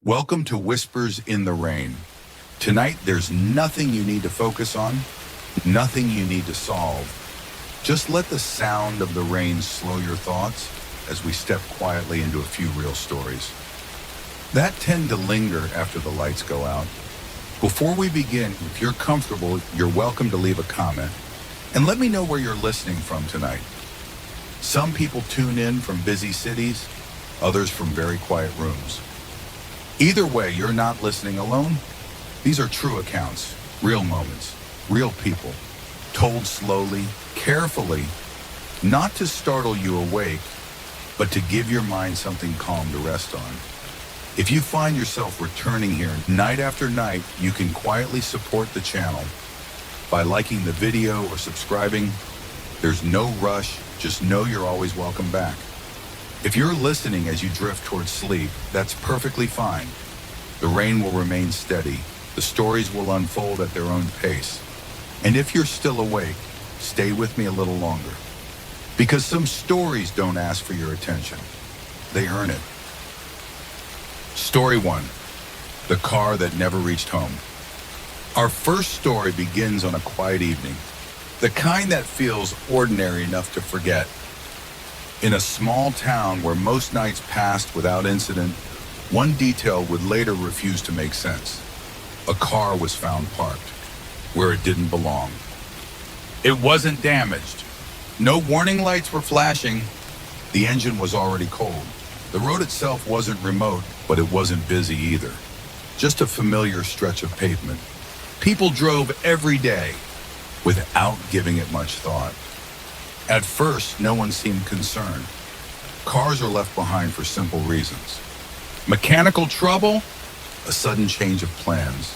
Welcome to Whispers in the Rain. Tonight, there's nothing you need to focus on, nothing you need to solve. Just let the sound of the rain slow your thoughts as we step quietly into a few real stories that tend to linger after the lights go out. Before we begin, if you're comfortable, you're welcome to leave a comment and let me know where you're listening from tonight. Some people tune in from busy cities, others from very quiet rooms. Either way, you're not listening alone. These are true accounts, real moments, real people, told slowly, carefully, not to startle you awake, but to give your mind something calm to rest on. If you find yourself returning here night after night, you can quietly support the channel by liking the video or subscribing. There's no rush, just know you're always welcome back. If you're listening as you drift towards sleep, that's perfectly fine. The rain will remain steady. The stories will unfold at their own pace. And if you're still awake, stay with me a little longer. Because some stories don't ask for your attention. They earn it. Story 1. The car that never reached home. Our first story begins on a quiet evening. The kind that feels ordinary enough to forget. In a small town where most nights passed without incident, one detail would later refuse to make sense. A car was found parked where it didn't belong. It wasn't damaged. No warning lights were flashing. The engine was already cold. The road itself wasn't remote, but it wasn't busy either. Just a familiar stretch of pavement. People drove every day without giving it much thought. At first, no one seemed concerned. Cars are left behind for simple reasons. Mechanical trouble, a sudden change of plans.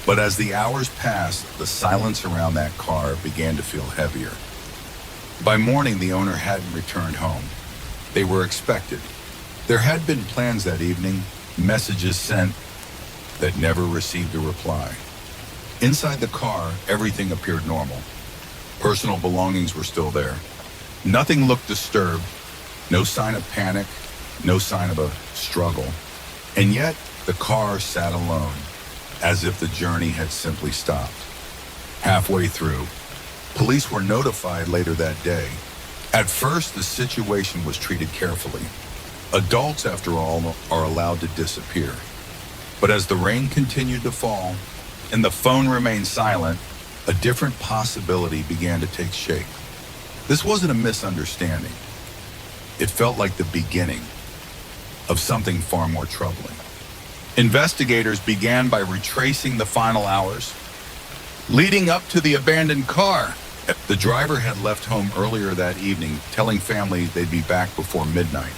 But as the hours passed, the silence around that car began to feel heavier. By morning, the owner hadn't returned home. They were expected. There had been plans that evening, messages sent that never received a reply. Inside the car, everything appeared normal. Personal belongings were still there. Nothing looked disturbed, no sign of panic, no sign of a struggle. And yet, the car sat alone, as if the journey had simply stopped. Halfway through, police were notified later that day. At first, the situation was treated carefully. Adults, after all, are allowed to disappear. But as the rain continued to fall and the phone remained silent, a different possibility began to take shape. This wasn't a misunderstanding. It felt like the beginning of something far more troubling. Investigators began by retracing the final hours, leading up to the abandoned car. The driver had left home earlier that evening, telling family they'd be back before midnight.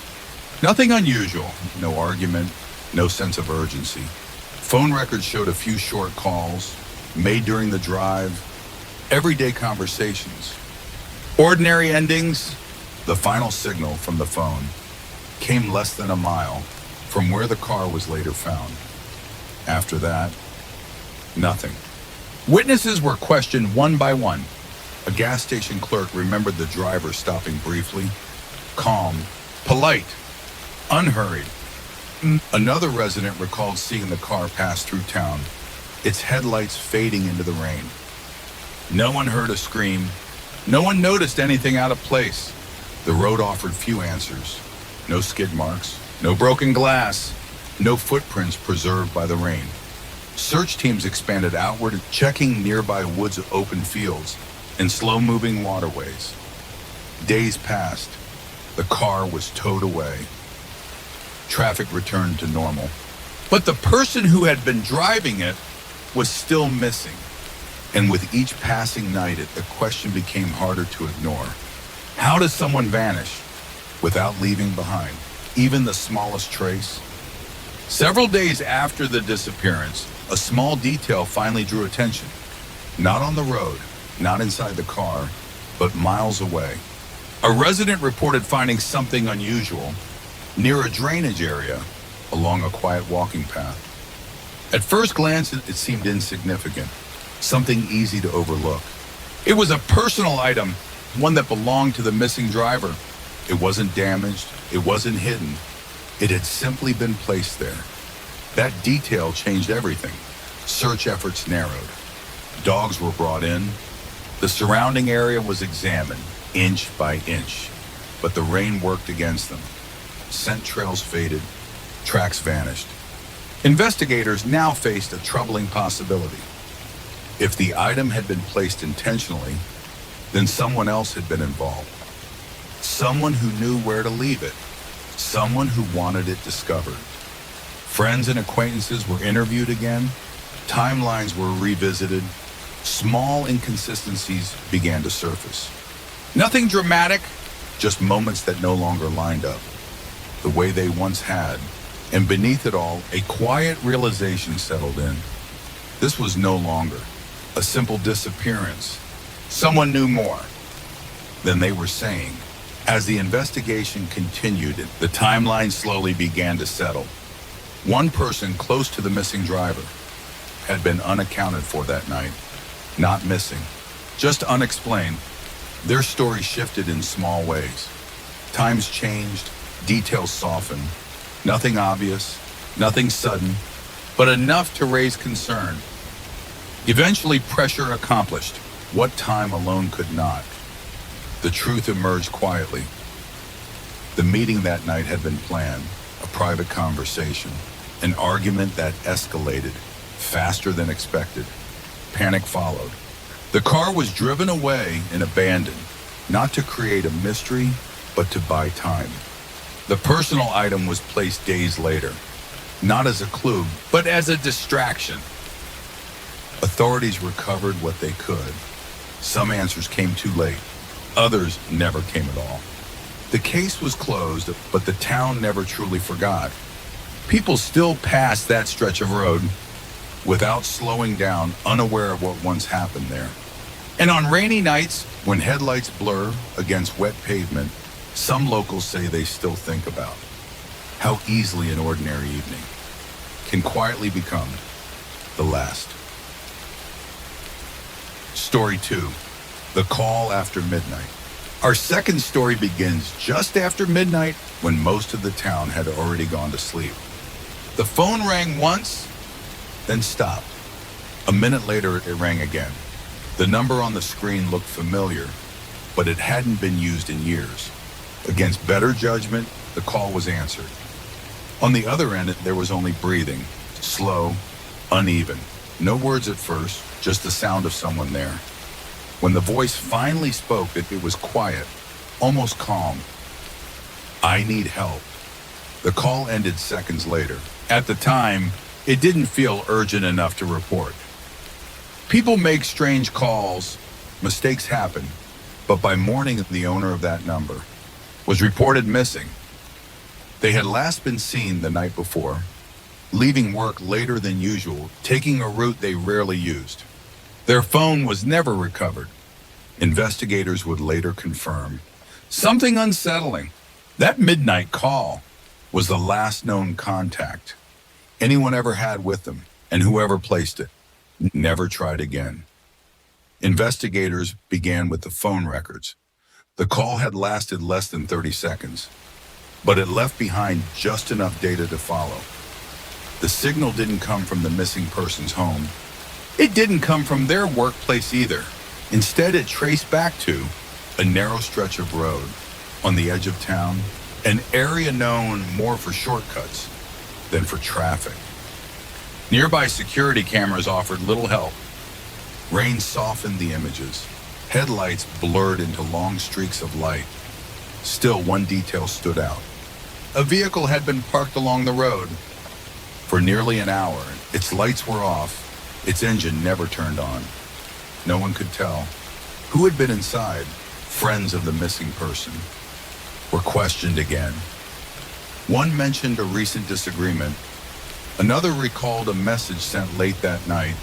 Nothing unusual, no argument, no sense of urgency. Phone records showed a few short calls, made during the drive, everyday conversations. Ordinary endings. The final signal from the phone came less than a mile from where the car was later found. After that, nothing. Witnesses were questioned one by one. A gas station clerk remembered the driver stopping briefly, calm, polite, unhurried. Another resident recalled seeing the car pass through town, its headlights fading into the rain. No one heard a scream. No one noticed anything out of place. The road offered few answers. No skid marks, no broken glass, no footprints preserved by the rain. Search teams expanded outward, checking nearby woods, open fields, and slow-moving waterways. Days passed. The car was towed away. Traffic returned to normal. But the person who had been driving it was still missing. And with each passing night, the question became harder to ignore. How does someone vanish without leaving behind even the smallest trace? Several days after the disappearance, a small detail finally drew attention. Not on the road, not inside the car, but miles away. A resident reported finding something unusual near a drainage area along a quiet walking path. At first glance, it seemed insignificant, something easy to overlook. It was a personal item, one that belonged to the missing driver. It wasn't damaged, it wasn't hidden. It had simply been placed there. That detail changed everything. Search efforts narrowed. Dogs were brought in. The surrounding area was examined, inch by inch. But the rain worked against them. Scent trails faded. Tracks vanished. Investigators now faced a troubling possibility. If the item had been placed intentionally, then someone else had been involved. Someone who knew where to leave it. Someone who wanted it discovered. Friends and acquaintances were interviewed again. Timelines were revisited. Small inconsistencies began to surface. Nothing dramatic, just moments that no longer lined up the way they once had. And beneath it all, a quiet realization settled in. This was no longer a simple disappearance. Someone knew more than they were saying. As the investigation continued, the timeline slowly began to settle. One person close to the missing driver had been unaccounted for that night. Not missing, just unexplained. Their story shifted in small ways. Times changed, details softened. Nothing obvious, nothing sudden, but enough to raise concern. Eventually, pressure accomplished what time alone could not. The truth emerged quietly. The meeting that night had been planned, a private conversation, an argument that escalated faster than expected. Panic followed. The car was driven away and abandoned, not to create a mystery, but to buy time. The personal item was placed days later, not as a clue, but as a distraction. Authorities recovered what they could. Some answers came too late. Others never came at all. The case was closed, but the town never truly forgot. People still passed that stretch of road without slowing down, unaware of what once happened there. And on rainy nights, when headlights blur against wet pavement, some locals say they still think about how easily an ordinary evening can quietly become the last. Story 2, The Call After Midnight. Our second story begins just after midnight when most of the town had already gone to sleep. The phone rang once, then stopped. A minute later, it rang again. The number on the screen looked familiar, but it hadn't been used in years. Against better judgment, the call was answered. On the other end, there was only breathing, slow, uneven. No words at first, just the sound of someone there. When the voice finally spoke, it was quiet, almost calm. I need help. The call ended seconds later. At the time, it didn't feel urgent enough to report. People make strange calls, mistakes happen, but by morning, the owner of that number was reported missing. They had last been seen the night before, leaving work later than usual, taking a route they rarely used. Their phone was never recovered. Investigators would later confirm something unsettling. That midnight call was the last known contact anyone ever had with them, and whoever placed it never tried again. Investigators began with the phone records. The call had lasted less than 30 seconds, but it left behind just enough data to follow. The signal didn't come from the missing person's home. It didn't come from their workplace either. Instead, it traced back to a narrow stretch of road on the edge of town, an area known more for shortcuts than for traffic. Nearby security cameras offered little help. Rain softened the images. Headlights blurred into long streaks of light. Still, one detail stood out. A vehicle had been parked along the road. For nearly an hour, its lights were off. Its engine never turned on. No one could tell who had been inside. Friends of the missing person were questioned again. One mentioned a recent disagreement. Another recalled a message sent late that night,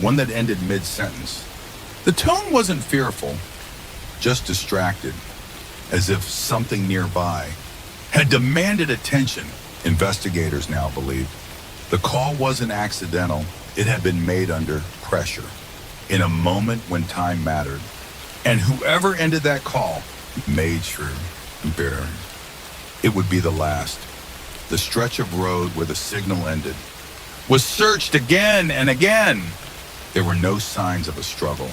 one that ended mid-sentence. The tone wasn't fearful, just distracted, as if something nearby had demanded attention. Investigators now believed the call wasn't accidental. It had been made under pressure, in a moment when time mattered. And whoever ended that call made sure it would be the last. The stretch of road where the signal ended was searched again and again. There were no signs of a struggle.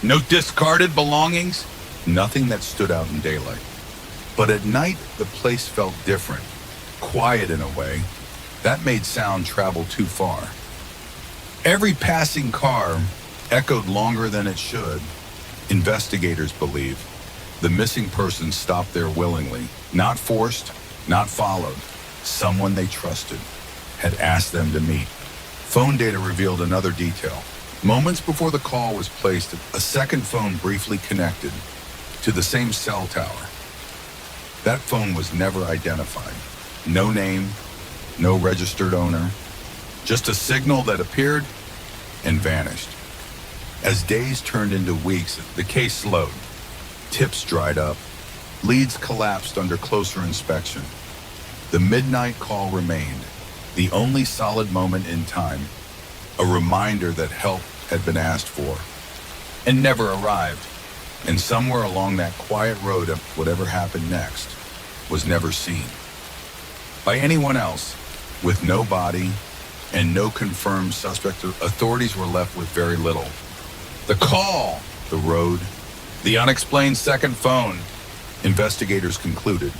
No discarded belongings, nothing that stood out in daylight. But at night, the place felt different, quiet in a way. That made sound travel too far. Every passing car echoed longer than it should. Investigators believe the missing person stopped there willingly, not forced, not followed. Someone they trusted had asked them to meet. Phone data revealed another detail. Moments before the call was placed, a second phone briefly connected to the same cell tower. That phone was never identified. No name, no registered owner, just a signal that appeared and vanished. As days turned into weeks, the case slowed. Tips dried up. Leads collapsed under closer inspection. The midnight call remained, the only solid moment in time, a reminder that help had been asked for and never arrived. And somewhere along that quiet road, whatever happened next was never seen by anyone else. With no body and no confirmed suspect, authorities were left with very little. The call, the road, the unexplained second phone. Investigators concluded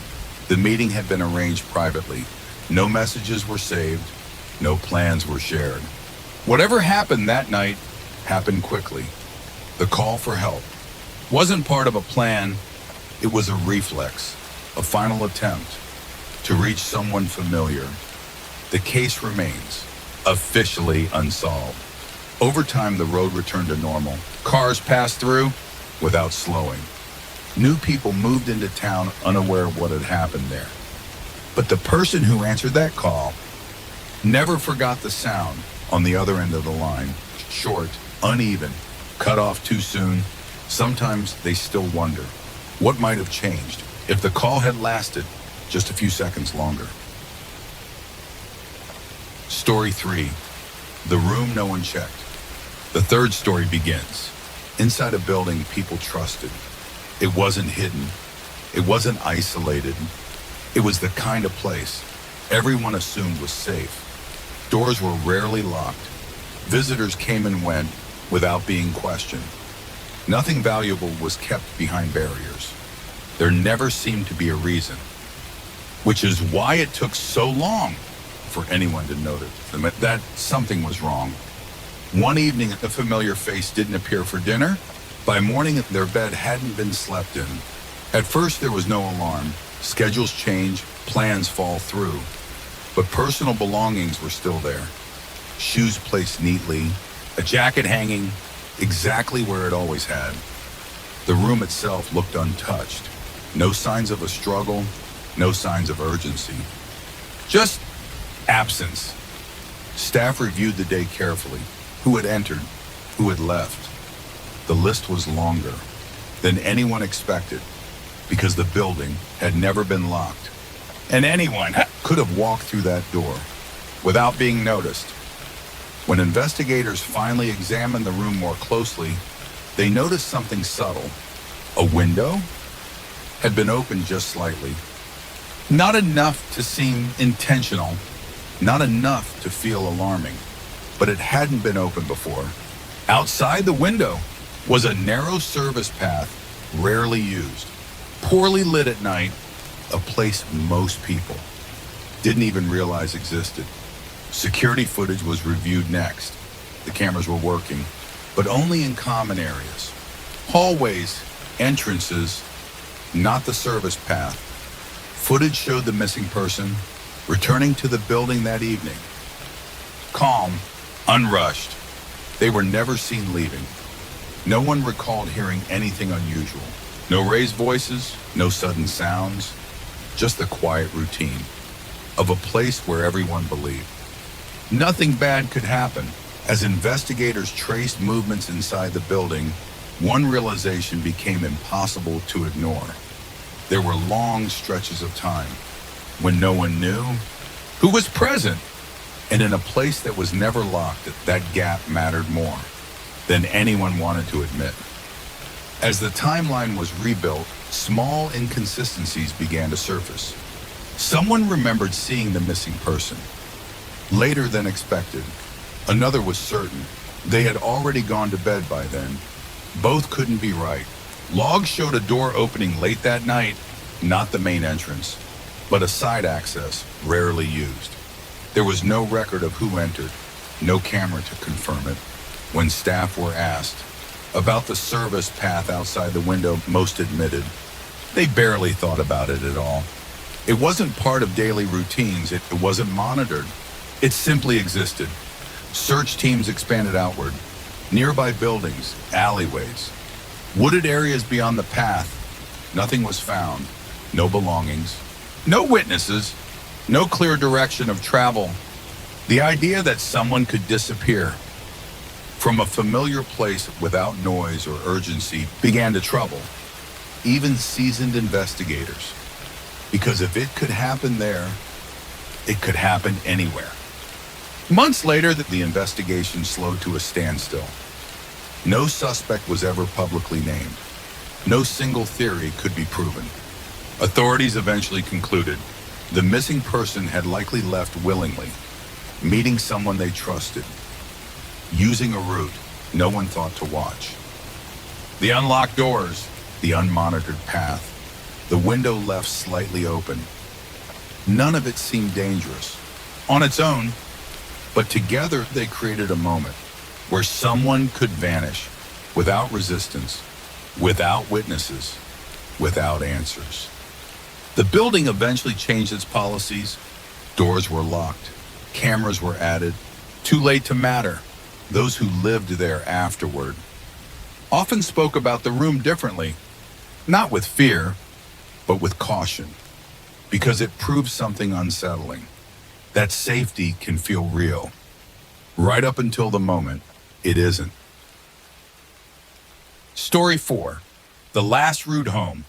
the meeting had been arranged privately. No messages were saved. No plans were shared. Whatever happened that night happened quickly. The call for help wasn't part of a plan. It was a reflex, a final attempt to reach someone familiar. The case remains officially unsolved. Over time, the road returned to normal. Cars passed through without slowing. New people moved into town unaware of what had happened there. But the person who answered that call never forgot the sound on the other end of the line. Short, uneven, cut off too soon. Sometimes they still wonder what might have changed if the call had lasted just a few seconds longer. Story 3. The room no one checked. The third story begins inside a building people trusted. It wasn't hidden. It wasn't isolated. It was the kind of place everyone assumed was safe. Doors were rarely locked. Visitors came and went without being questioned. Nothing valuable was kept behind barriers. There never seemed to be a reason, which is why it took so long for anyone to notice that something was wrong. One evening, a familiar face didn't appear for dinner. By morning, their bed hadn't been slept in. At first, there was no alarm. Schedules change, plans fall through. But personal belongings were still there. Shoes placed neatly, a jacket hanging exactly where it always had. The room itself looked untouched. No signs of a struggle, no signs of urgency. Just absence. Staff reviewed the day carefully. Who had entered, who had left. The list was longer than anyone expected because the building had never been locked. And anyone could have walked through that door without being noticed. When investigators finally examined the room more closely, they noticed something subtle. A window had been opened just slightly. Not enough to seem intentional, not enough to feel alarming, but it hadn't been opened before. Outside the window was a narrow service path, rarely used, poorly lit at night, a place most people didn't even realize existed. Security footage was reviewed next. The cameras were working, but only in common areas. Hallways, entrances, not the service path. Footage showed the missing person returning to the building that evening. Calm, unrushed. They were never seen leaving. No one recalled hearing anything unusual. No raised voices, no sudden sounds, just the quiet routine of a place where everyone believed nothing bad could happen. As investigators traced movements inside the building, one realization became impossible to ignore. There were long stretches of time when no one knew who was present. And in a place that was never locked, that gap mattered more than anyone wanted to admit. As the timeline was rebuilt, small inconsistencies began to surface. Someone remembered seeing the missing person Later than expected, another was certain. They had already gone to bed by then. Both couldn't be right. Logs showed a door opening late that night, not the main entrance, but a side access rarely used. There was no record of who entered, no camera to confirm it. When staff were asked about the service path outside the window, most admitted they barely thought about it at all. It wasn't part of daily routines, it wasn't monitored. It simply existed. Search teams expanded outward. Nearby buildings, alleyways, wooded areas beyond the path. Nothing was found. No belongings. No witnesses. No clear direction of travel. The idea that someone could disappear from a familiar place without noise or urgency began to trouble even seasoned investigators. Because if it could happen there, it could happen anywhere. Months later, the investigation slowed to a standstill. No suspect was ever publicly named. No single theory could be proven. Authorities eventually concluded the missing person had likely left willingly, meeting someone they trusted, using a route no one thought to watch. The unlocked doors, the unmonitored path, the window left slightly open. None of it seemed dangerous on its own, but together they created a moment where someone could vanish without resistance, without witnesses, without answers. The building eventually changed its policies. Doors were locked, cameras were added. Too late to matter. Those who lived there afterward often spoke about the room differently, not with fear, but with caution, because it proved something unsettling, that safety can feel real, right up until the moment it isn't. Story 4, The Last Route Home.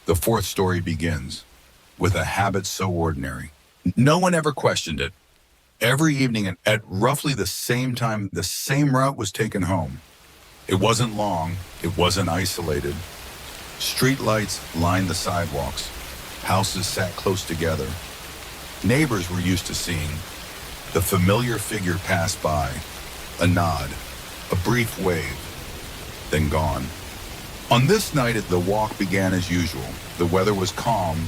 The fourth story begins with a habit so ordinary. No one ever questioned it. Every evening at roughly the same time, the same route was taken home. It wasn't long, it wasn't isolated. Street lights lined the sidewalks. Houses sat close together. Neighbors were used to seeing the familiar figure pass by. A nod, a brief wave, then gone. On this night, the walk began as usual. The weather was calm.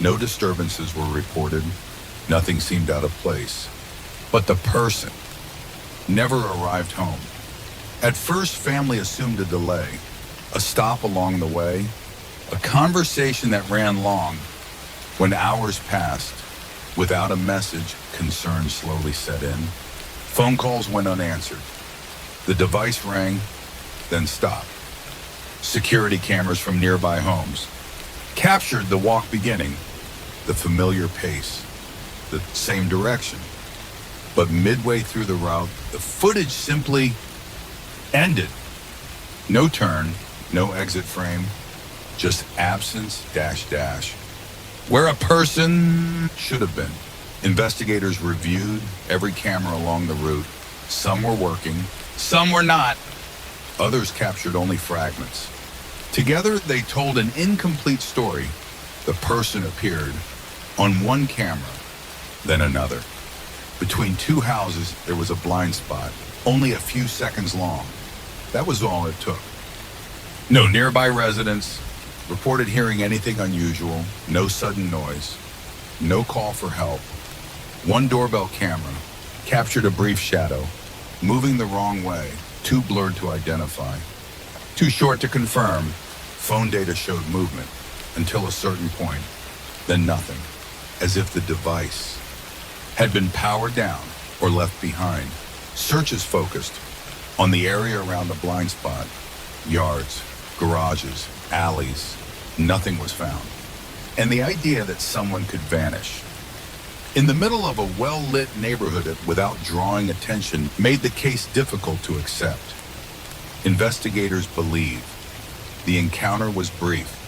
No disturbances were reported. Nothing seemed out of place. But the person never arrived home. At first, family assumed a delay, a stop along the way, a conversation that ran long. When hours passed, without a message, concern slowly set in. Phone calls went unanswered. The device rang, then stopped. Security cameras from nearby homes captured the walk beginning, the familiar pace, the same direction. But midway through the route, the footage simply ended. No turn, no exit frame, just absence dash dash. Where a person should have been. Investigators reviewed every camera along the route. Some were working, some were not. Others captured only fragments. Together, they told an incomplete story. The person appeared on one camera, then another. Between two houses, there was a blind spot, only a few seconds long. That was all it took. No nearby residents reported hearing anything unusual, no sudden noise, no call for help. One doorbell camera captured a brief shadow, moving the wrong way, too blurred to identify, too short to confirm. Phone data showed movement until a certain point, then nothing, as if the device had been powered down or left behind. Searches focused on the area around the blind spot, yards, garages, alleys. Nothing was found. And the idea that someone could vanish in the middle of a well-lit neighborhood without drawing attention made the case difficult to accept. Investigators believe the encounter was brief.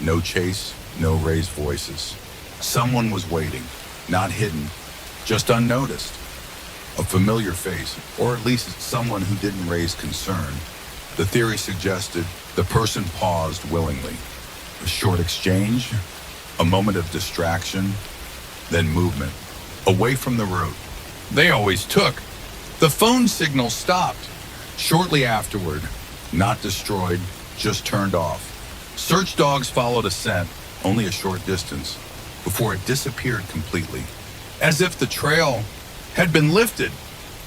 No chase, no raised voices. Someone was waiting, not hidden, just unnoticed. A familiar face, or at least someone who didn't raise concern. The theory suggested the person paused willingly. A short exchange, a moment of distraction, then movement, away from the road, they always took. The phone signal stopped. Shortly afterward, not destroyed, just turned off. Search dogs followed a scent, only a short distance, before it disappeared completely, as if the trail had been lifted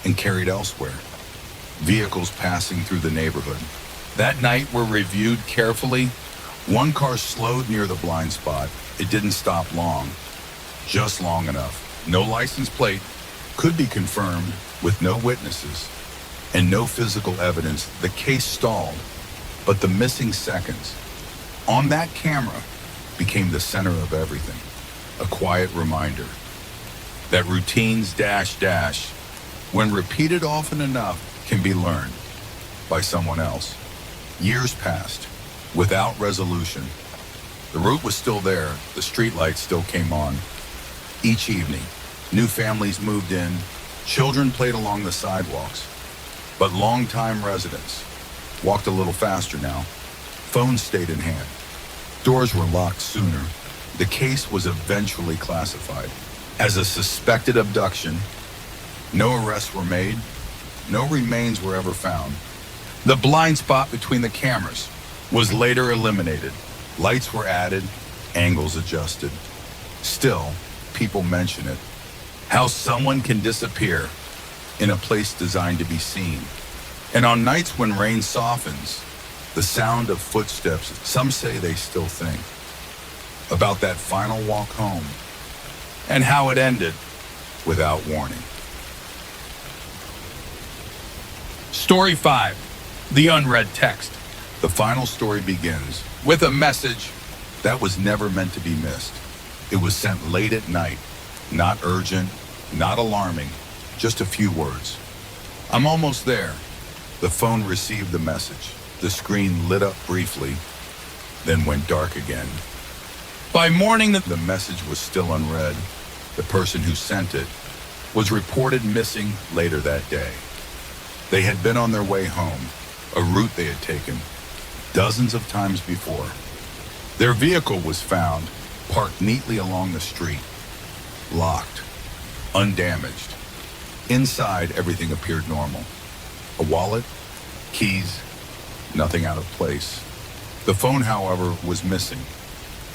and carried elsewhere. Vehicles passing through the neighborhood that night were reviewed carefully. One car slowed near the blind spot. It didn't stop long, just long enough. No license plate could be confirmed with no witnesses and no physical evidence. The case stalled, but the missing seconds on that camera became the center of everything. A quiet reminder that routines when repeated often enough, can be learned by someone else. Years passed without resolution. The route was still there. The streetlights still came on. Each evening, new families moved in. Children played along the sidewalks. But longtime residents walked a little faster now. Phones stayed in hand. Doors were locked sooner. The case was eventually classified as a suspected abduction. No arrests were made. No remains were ever found. The blind spot between the cameras was later eliminated. Lights were added, angles adjusted. Still, people mention it. How someone can disappear in a place designed to be seen. And on nights when rain softens, the sound of footsteps, some say they still think about that final walk home and how it ended without warning. Story 5, the unread text. The final story begins with a message that was never meant to be missed. It was sent late at night, not urgent, not alarming, just a few words. I'm almost there. The phone received the message. The screen lit up briefly, then went dark again. By morning, the message was still unread. The person who sent it was reported missing later that day. They had been on their way home, a route they had taken dozens of times before. Their vehicle was found parked neatly along the street, locked, undamaged. Inside, everything appeared normal. A wallet, keys, nothing out of place. The phone, however, was missing.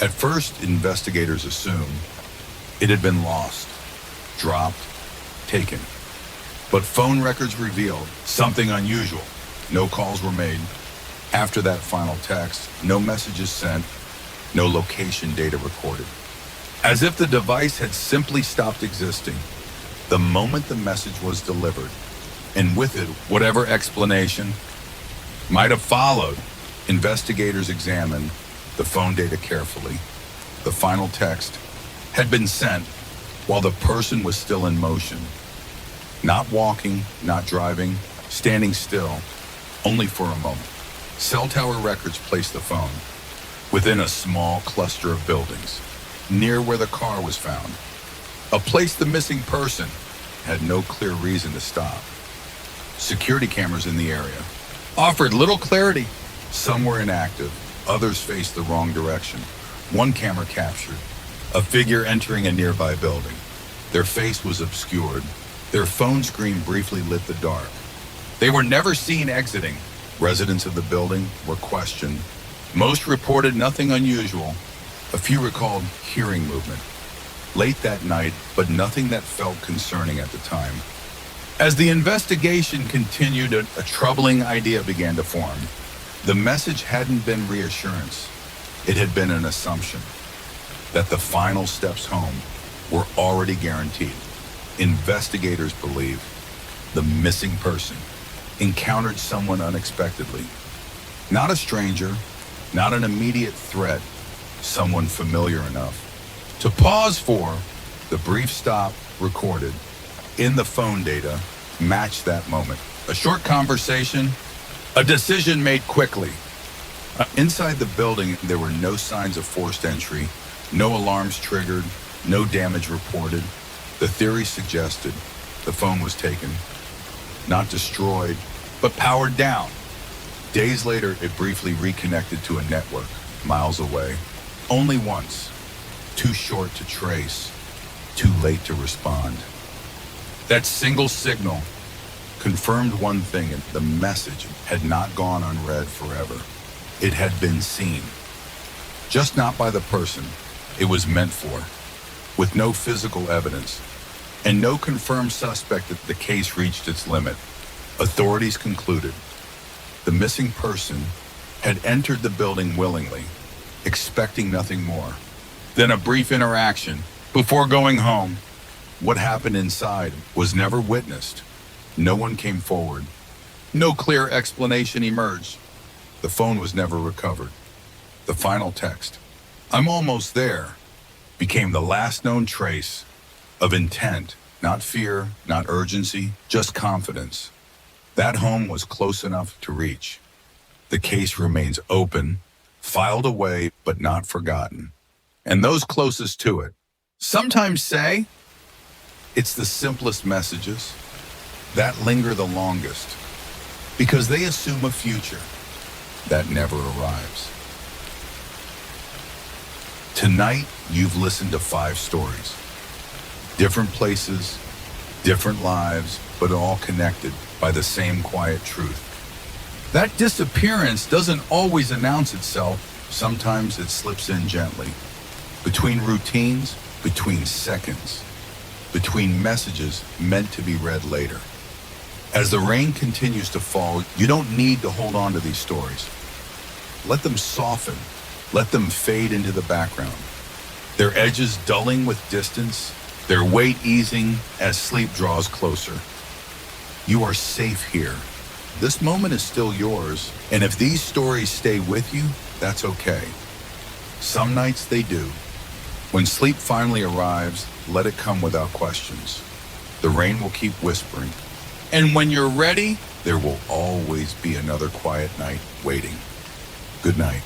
At first, investigators assumed it had been lost, dropped, taken. But phone records revealed something unusual. No calls were made. After that final text, no messages sent, no location data recorded. As if the device had simply stopped existing the moment the message was delivered, and with it, whatever explanation might have followed. Investigators examined the phone data carefully. The final text had been sent while the person was still in motion. Not walking, not driving, standing still, only for a moment. Cell tower records placed the phone within a small cluster of buildings, near where the car was found, a place the missing person had no clear reason to stop. Security cameras in the area offered little clarity. Some were inactive, others faced the wrong direction. One camera captured a figure entering a nearby building. Their face was obscured. Their phone screen briefly lit the dark. They were never seen exiting. Residents of the building were questioned. Most reported nothing unusual. A few recalled hearing movement late that night, but nothing that felt concerning at the time. As the investigation continued, a troubling idea began to form. The message hadn't been reassurance. It had been an assumption that the final steps home were already guaranteed. Investigators believe the missing person encountered someone unexpectedly. Not a stranger, not an immediate threat, someone familiar enough to pause for. The brief stop recorded in the phone data matched that moment. A short conversation, a decision made quickly. Inside the building, there were no signs of forced entry, no alarms triggered, no damage reported. The theory suggested the phone was taken, not destroyed, but powered down. Days later, it briefly reconnected to a network miles away. Only once. Too short to trace, too late to respond. That single signal confirmed one thing: the message had not gone unread forever. It had been seen, just not by the person it was meant for. With no physical evidence and no confirmed suspect, that the case reached its limit. Authorities concluded the missing person had entered the building willingly, expecting nothing more than a brief interaction before going home. What happened inside was never witnessed. No one came forward. No clear explanation emerged. The phone was never recovered. The final text, "I'm almost there," became the last known trace of intent, not fear, not urgency, just confidence. That home was close enough to reach. The case remains open, filed away, but not forgotten. And those closest to it sometimes say it's the simplest messages that linger the longest, because they assume a future that never arrives. Tonight, you've listened to 5 stories. Different places, different lives, but all connected by the same quiet truth. That disappearance doesn't always announce itself. Sometimes it slips in gently, between routines, between seconds, between messages meant to be read later. As the rain continues to fall, you don't need to hold on to these stories. Let them soften. Let them fade into the background, their edges dulling with distance, their weight easing as sleep draws closer. You are safe here. This moment is still yours, and if these stories stay with you, that's okay. Some nights they do. When sleep finally arrives, let it come without questions. The rain will keep whispering. And when you're ready, there will always be another quiet night waiting. Good night.